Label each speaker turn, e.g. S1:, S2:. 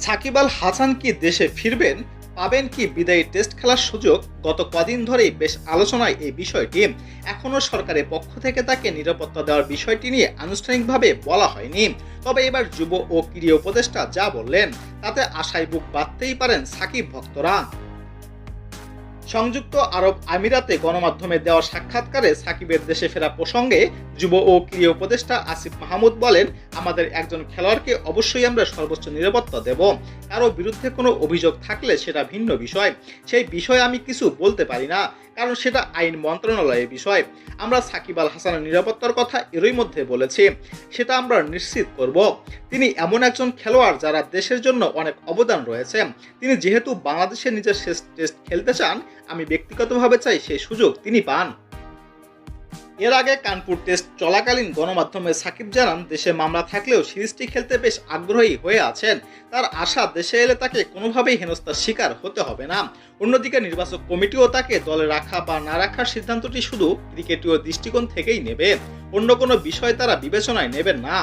S1: সাকিব আল হাসান কি দেশে ফিরবেন? পাবেন কি বিদায়ী টেস্ট খেলার সুযোগ? গত কদিন ধরেই বেশ আলোচনায় এই বিষয়টি। এখনও সরকারের পক্ষ থেকে তাকে নিরাপত্তা দেওয়ার বিষয়টি নিয়ে আনুষ্ঠানিকভাবে বলা হয়নি। তবে এবার যুব ও ক্রীড়া উপদেষ্টা যা বললেন তাতে আশায় বুক বাঁধতেই পারেন সাকিব ভক্তরা। সংযুক্ত আরব আমিরাতে গণমাধ্যমে দেওয়া সাক্ষাৎকারে সাকিবের দেশে ফেরা প্রসঙ্গে যুব ও ক্রীড়া উপদেষ্টা আসিফ মাহমুদ বলেন, আমাদের একজন খেলোয়াড়কে অবশ্যই আমরা সর্বোচ্চ নিরাপত্তা দেব। কারো বিরুদ্ধে কোনো অভিযোগ থাকলে সেটা ভিন্ন বিষয়। সেই বিষয়ে আমি কিছু বলতে পারি না, কারণ সেটা আইন মন্ত্রণালয়ের বিষয়। আমরা সাকিব আল হাসানের নিরাপত্তার কথা এরই মধ্যে বলেছি, সেটা আমরা নিশ্চিত করব। তিনি এমন একজন খেলোয়াড় যারা দেশের জন্য অনেক অবদান রয়েছে। তিনি যেহেতু বাংলাদেশে নিজের শেষ টেস্ট খেলতে চান, আমি ব্যক্তিগতভাবে চাই সেই সুযোগ তিনি পান। এর আগে কানপুর টেস্ট চলাকালীন গণমাধ্যমে সাকিব জানান, দেশে মামলা থাকলেও সিরিজটি খেলতে বেশ আগ্রহী হয়ে আছেন। তার আশা, দেশে এলে তাকে কোনোভাবেই হেনস্থার শিকার হতে হবে না। অন্যদিকে নির্বাচক কমিটিও তাকে দলে রাখা বা না রাখার সিদ্ধান্তটি শুধু ক্রিকেটীয় দৃষ্টিকোণ থেকেই নেবে, অন্য কোনো বিষয় তারা বিবেচনায় নেবেন না।